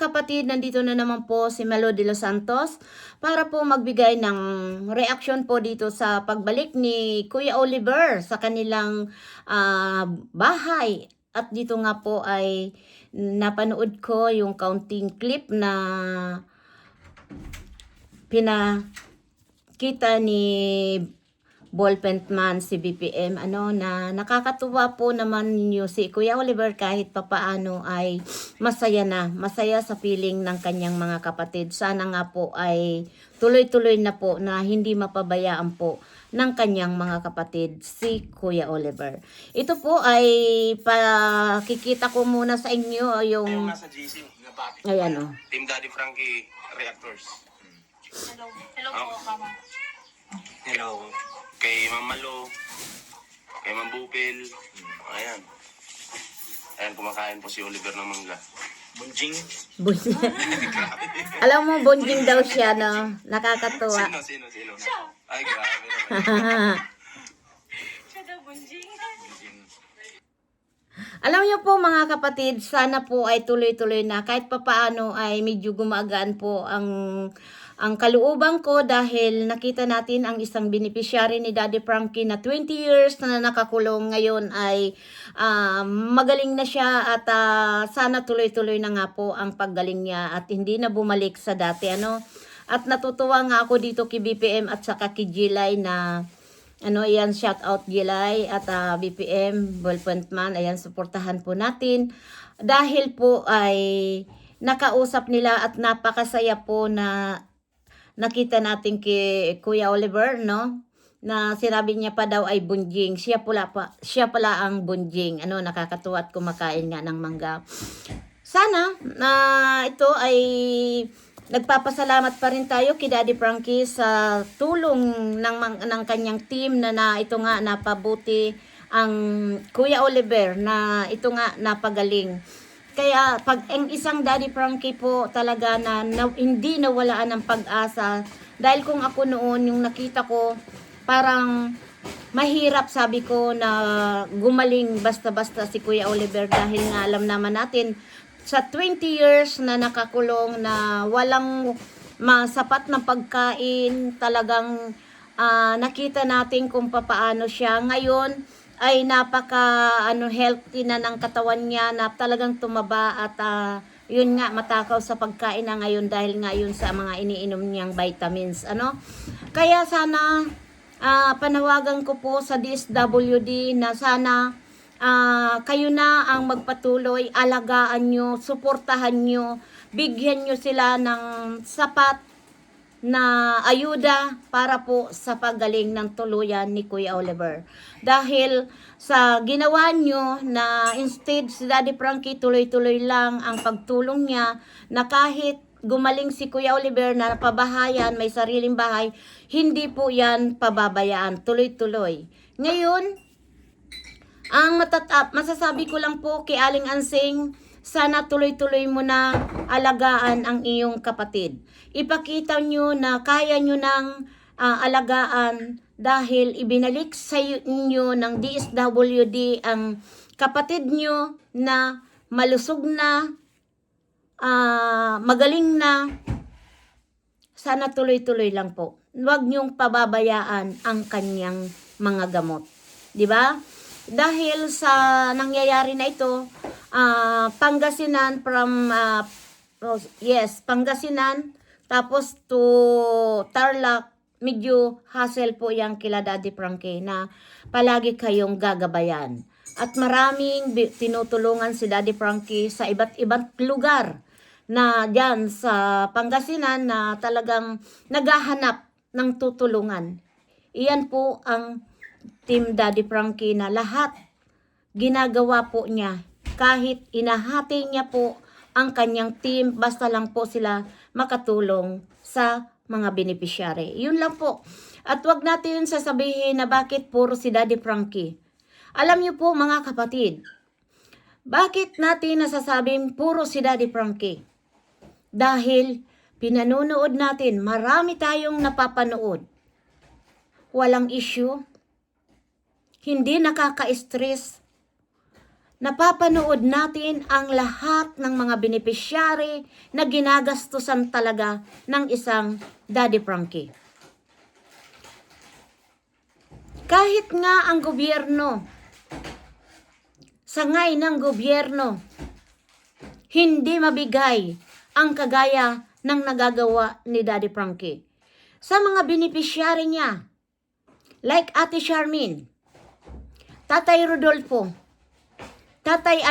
kapatid, nandito na naman po si Melo de los Santos para po magbigay ng reaksyon po dito sa pagbalik ni Kuya Oliver sa kanilang bahay. At dito nga po ay napanood ko yung counting clip na pinakita ni Ballpen man si BPM na nakakatuwa po naman niyo si Kuya Oliver kahit papaano ay masaya sa feeling ng kanyang mga kapatid. Sana nga po ay tuloy-tuloy na po na hindi mapabayaan po ng kanyang mga kapatid si Kuya Oliver. Ito po ay pakikita ko muna sa inyo yung nasa GC, ayan o. Team Daddy Frankie Reactors. Hello. Hello po, Mama. Hello. Kay Ma'am Malo, kay Ma'am Bupil. Ayan. Ayan, kumakain po si Oliver ng mangga. Bunjing. Alam mo, bonjing daw siya, no? Nakakatuwa. Sino? Ay, grabe naman. Siya daw, bunjing. Alam niyo po mga kapatid, sana po ay tuloy-tuloy na kahit papaano ay medyo gumagaan po ang kalooban ko dahil nakita natin ang isang beneficiary ni Daddy Frankie na 20 years na nakakulong ngayon ay magaling na siya at sana tuloy-tuloy na nga po ang paggaling niya at hindi na bumalik sa dati At natutuwa nga ako dito kay BPM at saka kay Gilay na ayan, shout out Gilay at BPM, Ballpen man, ayan, suportahan po natin. Dahil po ay nakausap nila at napakasaya po na nakita natin kay Kuya Oliver, no? Na sinabi niya pa daw ay bunjing. Siya pala ang bunjing. Nakakatuwa at kumakain nga ng mangga. Sana ito ay nagpapasalamat pa rin tayo kay Daddy Frankie sa tulong ng kanyang team na ito nga napabuti ang Kuya Oliver na ito nga napagaling. Kaya pag ang isang Daddy Frankie po talaga na hindi nawalaan ng pag-asa dahil kung ako noon yung nakita ko parang mahirap sabi ko na gumaling basta-basta si Kuya Oliver dahil nga alam naman natin sa 20 years na nakakulong na walang masapat na pagkain, talagang nakita natin kung papaano siya. Ngayon ay napaka healthy na ng katawan niya na talagang tumaba at yun nga matakaw sa pagkain na ngayon dahil nga yun sa mga iniinom niyang vitamins. Kaya sana panawagan ko po sa DSWD na sana kayo na ang magpatuloy, alagaan nyo, suportahan nyo, bigyan nyo sila ng sapat na ayuda para po sa paggaling ng tuluyan ni Kuya Oliver. Dahil sa ginawa nyo na instead si Daddy Frankie tuloy-tuloy lang ang pagtulong niya na kahit gumaling si Kuya Oliver na pabahayan, may sariling bahay, hindi po yan pababayaan, tuloy-tuloy. Ngayon, ang masasabi ko lang po kay Aling Ansing, sana tuloy-tuloy mo na alagaan ang iyong kapatid. Ipakita nyo na kaya nyo ng alagaan dahil ibinalik sa inyo ng DSWD ang kapatid nyo na malusog na, magaling na. Sana tuloy-tuloy lang po. Huwag nyong pababayaan ang kanyang mga gamot. 'Di ba? Dahil sa nangyayari na ito, Pangasinan Pangasinan tapos to Tarlac, medyo hassle po yung kila Daddy Frankie na palagi kayong gagabayan. At maraming tinutulungan si Daddy Frankie sa iba't ibang lugar na dyan sa Pangasinan na talagang naghahanap ng tutulungan. Iyan po ang Team Daddy Frankie na lahat ginagawa po niya kahit inahati niya po ang kanyang team basta lang po sila makatulong sa mga beneficiary. Yun lang po. At wag natin sasabihin na bakit puro si Daddy Frankie. Alam niyo po mga kapatid, bakit natin nasasabing puro si Daddy Frankie? Dahil pinanonood natin, marami tayong napapanood. Walang issue, hindi nakaka-stress, napapanood natin ang lahat ng mga beneficiary na ginagastusan talaga ng isang Daddy Frankie. Kahit nga ang gobyerno, sangay ng gobyerno, hindi mabigay ang kagaya ng nagagawa ni Daddy Frankie. Sa mga beneficiary niya, like Ate Charmin, Tatay Rodolfo, Tatay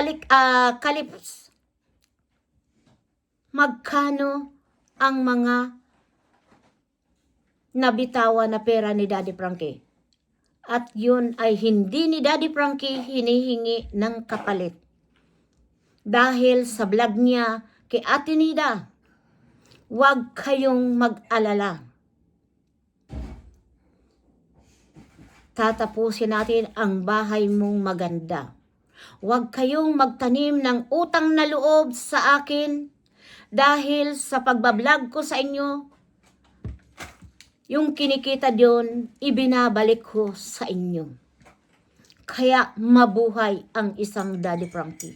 Calips, magkano ang mga nabitawa na pera ni Daddy Frankie? At yun ay hindi ni Daddy Frankie hinihingi ng kapalit. Dahil sa vlog niya kay Ate Nida, huwag kayong mag-alala. Tatapusin natin ang bahay mong maganda. Huwag kayong magtanim ng utang na loob sa akin dahil sa pagbablog ko sa inyo, yung kinikita diyon, ibinabalik ko sa inyo. Kaya mabuhay ang isang Daddy Frankie.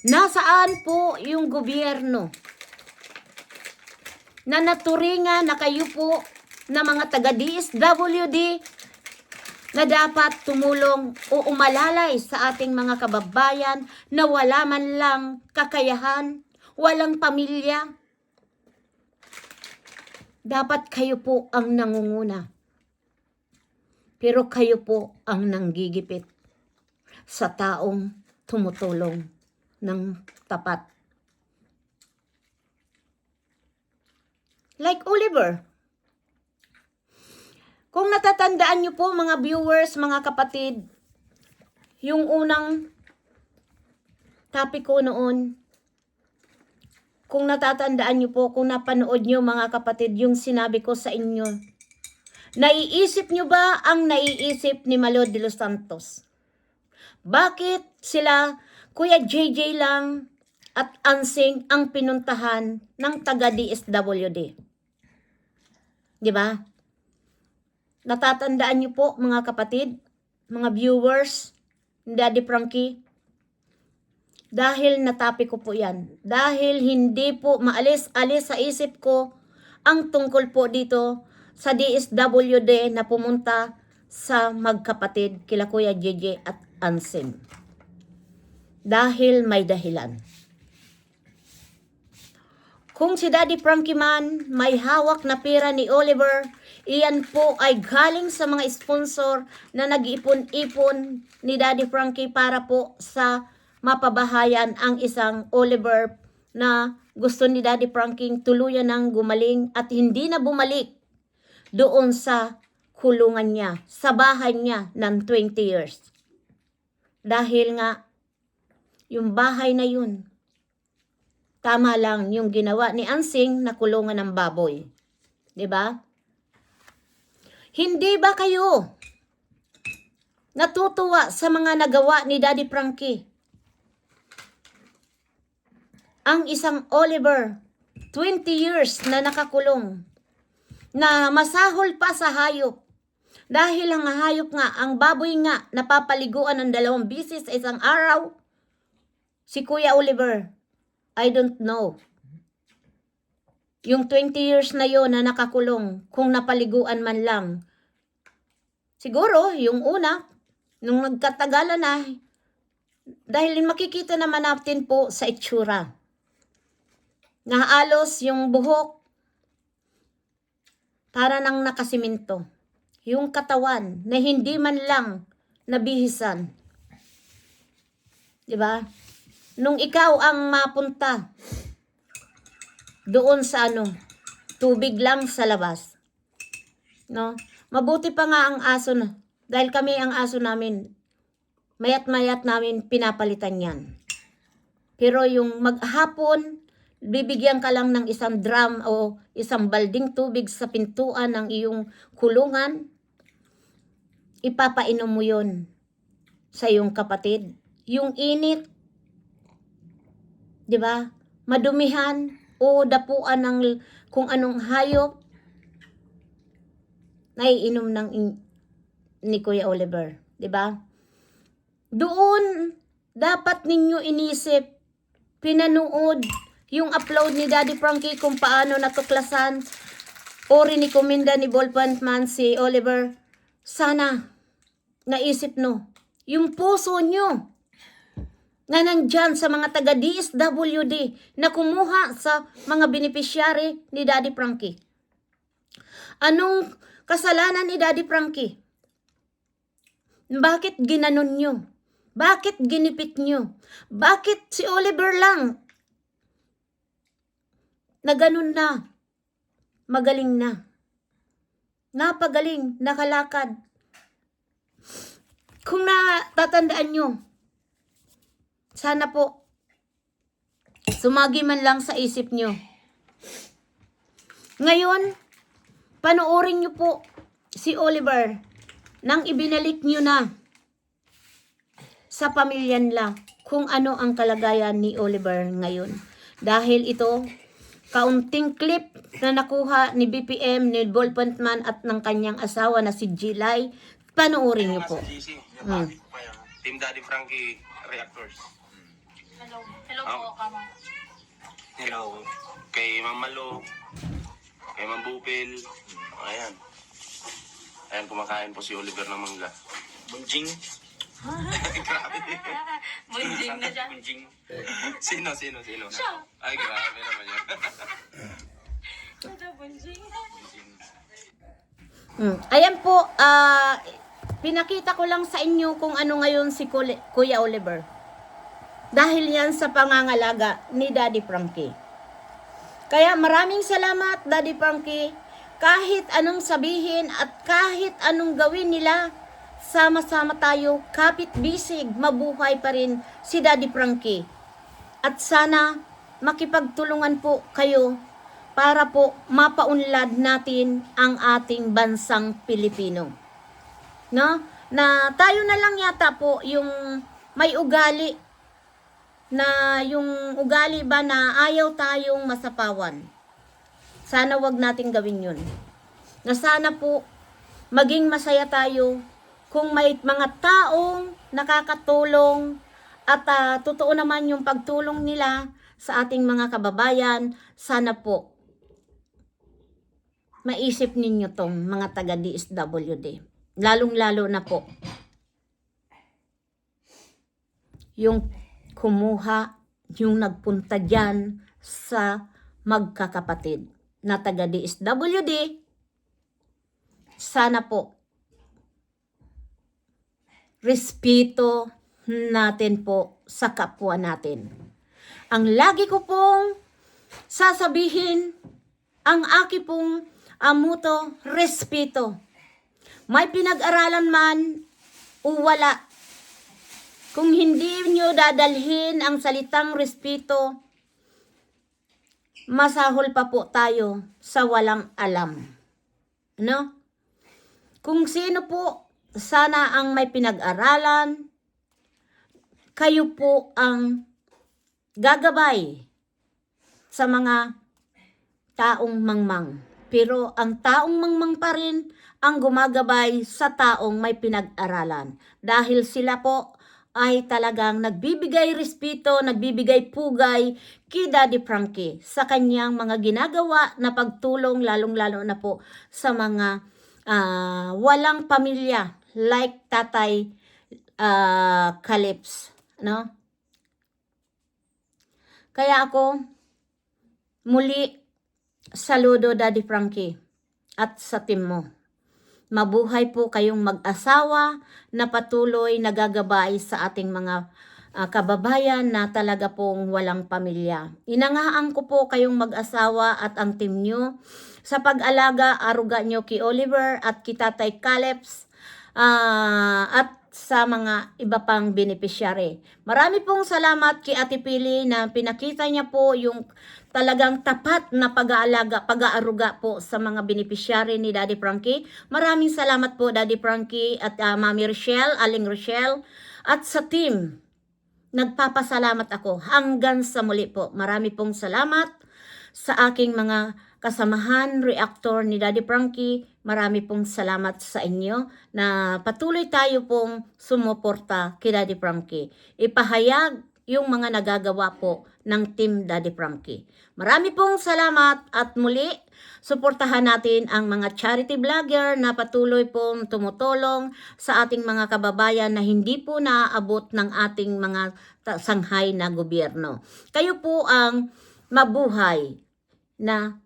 Nasaan po yung gobyerno na naturingan na kayo po na mga taga-DSWD na dapat tumulong o umalalay sa ating mga kababayan na wala man lang kakayahan, walang pamilya? Dapat kayo po ang nangunguna. Pero kayo po ang nanggigipit sa taong tumutulong ng tapat. Like Oliver. Kung natatandaan niyo po mga viewers, mga kapatid, yung unang topic ko noon, kung natatandaan niyo po, kung napanood niyo mga kapatid, yung sinabi ko sa inyo, naiisip niyo ba ang naiisip ni Malo de los Santos? Bakit sila, Kuya JJ lang at Ansing ang pinuntahan ng taga-DSWD? Di ba? Natatandaan niyo po mga kapatid, mga viewers, Daddy Frankie? Dahil natapi ko po yan. Dahil hindi po maalis-alis sa isip ko ang tungkol po dito sa DSWD na pumunta sa magkapatid kila Kuya JJ at Ansing. Dahil may dahilan. Kung si Daddy Frankie man may hawak na pera ni Oliver, iyan po ay galing sa mga sponsor na nag-ipon-ipon ni Daddy Frankie para po sa mapabahayan ang isang Oliver na gusto ni Daddy Frankie tuluyan ng gumaling at hindi na bumalik doon sa kulungan niya, sa bahay niya ng 20 years. Dahil nga, yung bahay na yun, tama lang yung ginawa ni Ansing na kulungan ng baboy. 'Di ba? Hindi ba kayo natutuwa sa mga nagawa ni Daddy Frankie? Ang isang Oliver, 20 years na nakakulong, na masahol pa sa hayop. Dahil ang hayop nga, ang baboy nga, napapaliguan ng 2 bisis sa isang araw. Si Kuya Oliver, I don't know. Yung 20 years na yon na nakakulong, kung napaliguan man lang. Siguro, yung una, nung nagkatagalan na, dahil makikita naman natin po sa itsura. Naalos yung buhok, para nang nakasiminto. Yung katawan, na hindi man lang nabihisan. Diba? Nung ikaw ang mapunta doon sa tubig lang sa labas. No? Mabuti pa nga ang aso na. Dahil kami ang aso namin, mayat-mayat namin pinapalitan yan. Pero yung maghapon, bibigyan ka lang ng isang drum o isang balding tubig sa pintuan ng iyong kulungan, ipapainom mo yun sa iyong kapatid. Yung init, di ba? Madumihan o dapuan ng kung anong hayop, naiinom ng ni Kuya Oliver, di ba? Doon dapat ninyo inisip, pinanood yung upload ni Daddy Frankie kung paano natuklasan o rinikomenda ni Ballpoint Man si Oliver. Sana naisip no, yung puso nyo na nandyan sa mga taga DSWD na kumuha sa mga beneficiary ni Daddy Frankie. Anong kasalanan ni Daddy Frankie? Bakit ginanon nyo? Bakit ginipit nyo? Bakit si Oliver lang na ganun na? Magaling na. Napagaling, nakalakad. Kung natatandaan nyo, sana po, sumagi man lang sa isip nyo. Ngayon, panoorin nyo po si Oliver nang ibinalik nyo na sa pamilya nila kung ano ang kalagayan ni Oliver ngayon. Dahil ito, kaunting clip na nakuha ni BPM, ni Ballpoint Man at ng kanyang asawa na si Jilay, panoorin nyo po. Sa GC, Team Daddy Frankie Reactors. Hello po, Kama. Hello. Kay Ma'am Malo, kay Ma'am Bupil. Ayan. Ayan, kumakain po si Oliver ng mangga. Bunjing. Grabe. Bunjing na siya. Bunjing. Sino? Siya. Ay, grabe naman yun. Siya daw, bunjing. Ayan po, pinakita ko lang sa inyo kung ano ngayon si Kuya Oliver. Dahil yan sa pangangalaga ni Daddy Frankie. Kaya maraming salamat, Daddy Frankie. Kahit anong sabihin at kahit anong gawin nila, sama-sama tayo, kapit bisig, mabuhay pa rin si Daddy Frankie. At sana makipagtulungan po kayo para po mapaunlad natin ang ating bansang Pilipino. No? Na tayo na lang yata po yung may ugali na yung ugali ba na ayaw tayong masapawan. Sana wag nating gawin yun. Na sana po maging masaya tayo kung may mga taong nakakatulong at totoo naman yung pagtulong nila sa ating mga kababayan. Sana po maisip ninyo tong mga taga DSWD. Lalong-lalo na po yung kumuha, yung nagpunta dyan sa magkakapatid na taga DSWD. Sana po respeto natin po sa kapwa natin. Ang lagi ko pong sasabihin, ang aki pong amuto, respeto. May pinag-aralan man o wala, kung hindi nyo dadalhin ang salitang respeto, masahol pa po tayo sa walang alam. No? Kung sino po sana ang may pinag-aralan, kayo po ang gagabay sa mga taong mangmang. Pero ang taong mangmang pa rin ang gumagabay sa taong may pinag-aralan. Dahil sila po ay talagang nagbibigay respeto, nagbibigay pugay kay Daddy Frankie sa kanyang mga ginagawa na pagtulong, lalong-lalo na po sa mga walang pamilya like Tatay Calips, no? Kaya ako muli saludo Daddy Frankie at sa team mo. Mabuhay po kayong mag-asawa na patuloy nagagabay sa ating mga kababayan na talaga pong walang pamilya. Inangaan ko po kayong mag-asawa at ang team nyo sa pag-alaga, aruga nyo kay Oliver at kay Tatay Caleps at sa mga iba pang beneficiary. Marami pong salamat kay Ate Pili na pinakita niya po yung talagang tapat na pag-aalaga, pag-aaruga po sa mga beneficiary ni Daddy Frankie. Maraming salamat po Daddy Frankie at Mami Rochelle, Aling Rochelle at sa team. Nagpapasalamat ako hanggang sa muli po. Marami pong salamat. sa aking mga kasamahan, reactor ni Daddy Frankie, marami pong salamat sa inyo na patuloy tayo pong sumuporta kay Daddy Frankie. Ipahayag yung mga nagagawa po ng Team Daddy Frankie. Marami pong salamat at muli, suportahan natin ang mga charity vlogger na patuloy pong tumutulong sa ating mga kababayan na hindi po naaabot ng ating mga sanghay na gobyerno. Kayo po ang mabuhay na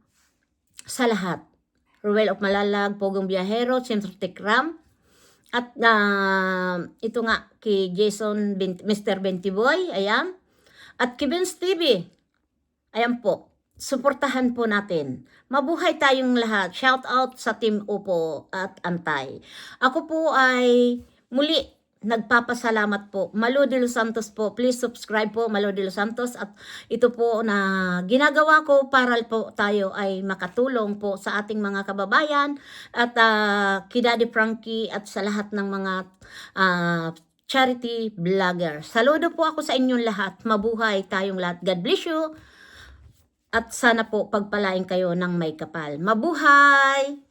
sa lahat. Ruel of Malalag, Pogong Biyahero, Centro Tekram, at ito nga kay Jason, Mr. Bentiboy, ayan. At kay Vince TV, ayan po. Suportahan po natin. Mabuhay tayong lahat. Shout out sa Team Upo at Antay. Ako po ay muli nagpapasalamat po. Malo de los Santos po. Please subscribe po, Malo de los Santos. At ito po na ginagawa ko para po tayo ay makatulong po sa ating mga kababayan at kay Daddy Frankie at sa lahat ng mga charity vlogger. Saludo po ako sa inyong lahat. Mabuhay tayong lahat. God bless you. At sana po pagpalain kayo ng may kapal. Mabuhay!